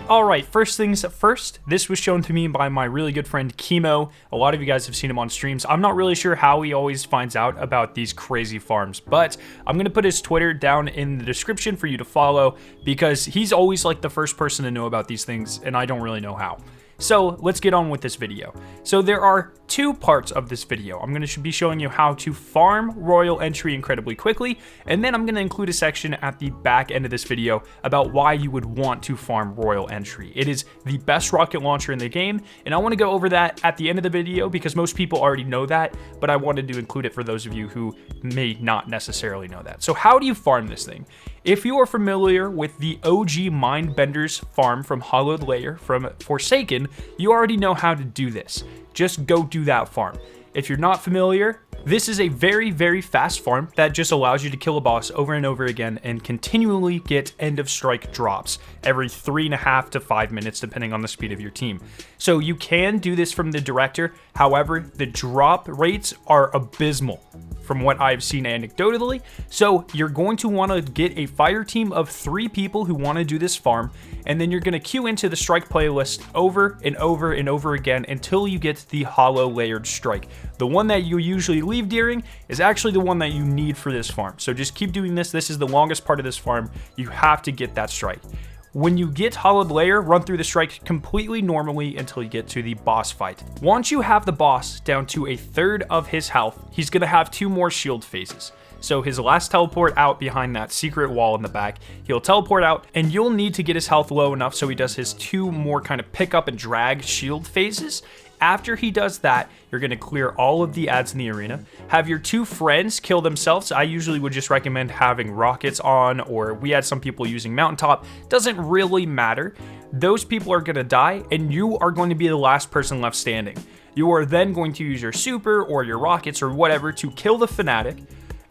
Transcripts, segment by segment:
Alright, first things first, this was shown to me by my really good friend Kimo. A lot of you guys have seen him on streams. I'm not really sure how he always finds out about these crazy farms, but I'm going to put his Twitter down in the description for you to follow because he's always like the first person to know about these things and I don't really know how. So let's get on with this video. So there are two parts of this video. I'm going to be showing you how to farm Royal Entry incredibly quickly, and then I'm going to include a section at the back end of this video about why you would want to farm Royal Entry. It is the best rocket launcher in the game, and I want to go over that at the end of the video because most people already know that, but I wanted to include it for those of you who may not necessarily know that. So how do you farm this thing? If you are familiar with the OG Mindbender's farm from Hollowed Layer from Forsaken, you already know how to do this. Just go do that farm. If you're not familiar, this is a very, very fast farm that just allows you to kill a boss over and over again and continually get end of strike drops every 3.5 to 5 minutes, depending on the speed of your team. So you can do this from the director. However, the drop rates are abysmal from what I've seen anecdotally. So you're going to want to get a fire team of 3 people who want to do this farm, and then you're going to queue into the strike playlist over and over and over again until you get the hollow layered strike. The one that you usually leave during is actually the one that you need for this farm. So just keep doing this. This is the longest part of this farm. You have to get that strike. When you get Hollowed Layer, run through the strike completely normally until you get to the boss fight. Once you have the boss down to 1/3 of his health, he's going to have 2 more shield phases. So his last teleport out behind that secret wall in the back, he'll teleport out and you'll need to get his health low enough so he does his 2 more kind of pick up and drag shield phases. After he does that, you're going to clear all of the ads in the arena, have your 2 friends kill themselves. I usually would just recommend having rockets on, or we had some people using mountaintop. Doesn't really matter. Those people are going to die and you are going to be the last person left standing. You are then going to use your super or your rockets or whatever to kill the fanatic,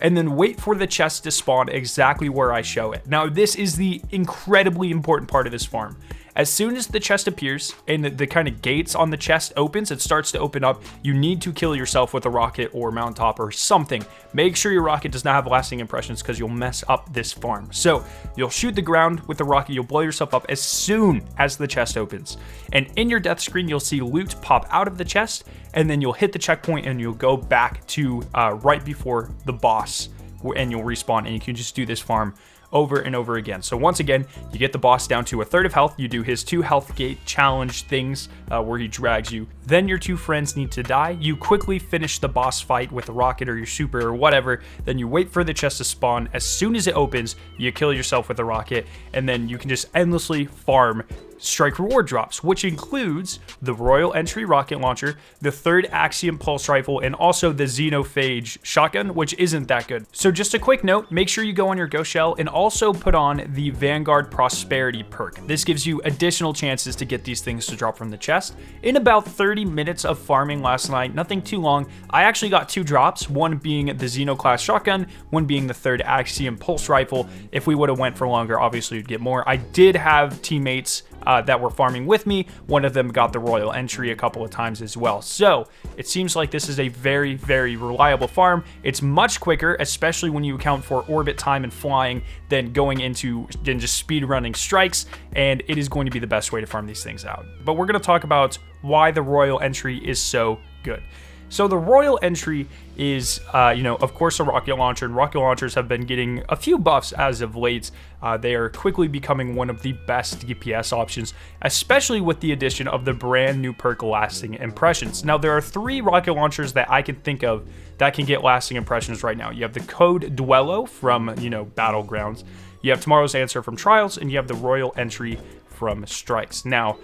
and then wait for the chest to spawn exactly where I show it. Now, this is the incredibly important part of this farm. As soon as the chest appears and the kind of gates on the chest opens, it starts to open up, you need to kill yourself with a rocket or mountaintop or something. Make sure your rocket does not have lasting impressions because you'll mess up this farm. So you'll shoot the ground with the rocket, you'll blow yourself up as soon as the chest opens. And in your death screen, you'll see loot pop out of the chest, and then you'll hit the checkpoint and you'll go back to right before the boss and you'll respawn, and you can just do this farm over and over again. So once again, you get the boss down to 1/3 of health, you do his 2 health gate challenge things where he drags you, then your 2 friends need to die, you quickly finish the boss fight with a rocket or your super or whatever, then you wait for the chest to spawn. As soon as it opens, you kill yourself with a rocket, and then you can just endlessly farm strike reward drops, which includes the Royal Entry rocket launcher, the 3rd Axiom pulse rifle, and also the Xenophage shotgun, which isn't that good. So just a quick note, make sure you go on your Ghost Shell and also put on the Vanguard Prosperity perk. This gives you additional chances to get these things to drop from the chest. In about 30 minutes of farming last night, nothing too long, I actually got 2 drops, one being the Xeno class shotgun, one being the 3rd Axiom pulse rifle. If we would have went for longer, obviously you'd get more. I did have teammates that were farming with me. One of them got the Royal Entry a couple of times as well. So it seems like this is a very, very reliable farm. It's much quicker, especially when you account for orbit time and flying, than going into just speed running strikes. And it is going to be the best way to farm these things out. But we're going to talk about why the Royal Entry is so good. So the Royal Entry is, of course, a rocket launcher, and rocket launchers have been getting a few buffs as of late. They are quickly becoming one of the best DPS options, especially with the addition of the brand new perk Lasting Impressions. Now, there are 3 rocket launchers that I can think of that can get lasting impressions right now. You have the Code Duello from, Battlegrounds. You have Tomorrow's Answer from Trials, and you have the Royal Entry from Strikes. Now,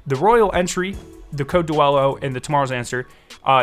the Royal Entry, the Code Duello, and the Tomorrow's Answer,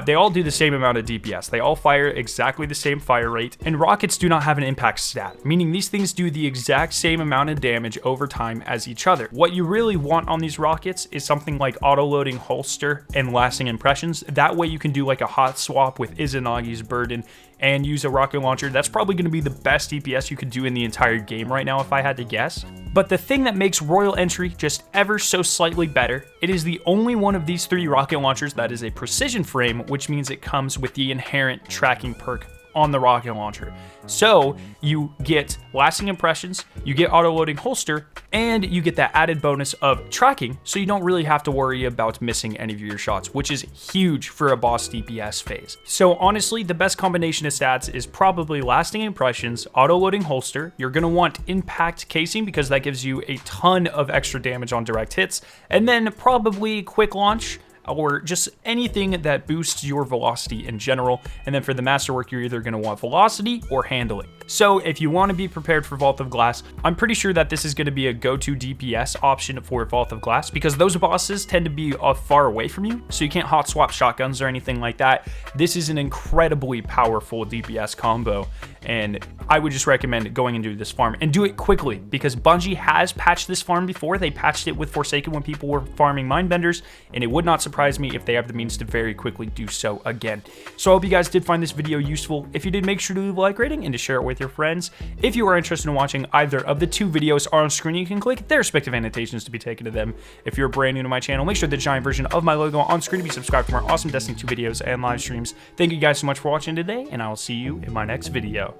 they all do the same amount of DPS. They all fire exactly the same fire rate, and rockets do not have an impact stat, meaning these things do the exact same amount of damage over time as each other. What you really want on these rockets is something like auto-loading holster and lasting impressions. That way you can do like a hot swap with Izanagi's Burden and use a rocket launcher. That's probably going to be the best DPS you could do in the entire game right now if I had to guess. But the thing that makes Royal Entry just ever so slightly better, it is the only one of these 3 rocket launchers that is a precision frame, which means it comes with the inherent tracking perk on the rocket launcher. So you get lasting impressions, you get auto-loading holster, and you get that added bonus of tracking, so you don't really have to worry about missing any of your shots, which is huge for a boss DPS phase. So honestly, the best combination of stats is probably lasting impressions, auto-loading holster. You're going to want impact casing because that gives you a ton of extra damage on direct hits, and then probably quick launch, or just anything that boosts your velocity in general. And then for the masterwork, you're either going to want velocity or handling. So if you want to be prepared for Vault of Glass, I'm pretty sure that this is going to be a go-to DPS option for Vault of Glass, because those bosses tend to be far away from you, so you can't hot swap shotguns or anything like that. This is an incredibly powerful DPS combo, and I would just recommend going and do this farm, and do it quickly, because Bungie has patched this farm before. They patched it with Forsaken when people were farming Mindbenders, and it would not surprise me if they have the means to very quickly do so again. So I hope you guys did find this video useful. If you did, make sure to leave a like rating and to share it with your friends. If you are interested in watching either of the two videos on screen, you can click their respective annotations to be taken to them. If you're brand new to my channel, make sure the giant version of my logo on screen to be subscribed for more awesome Destiny 2 videos and live streams. Thank you guys so much for watching today, and I will see you in my next video.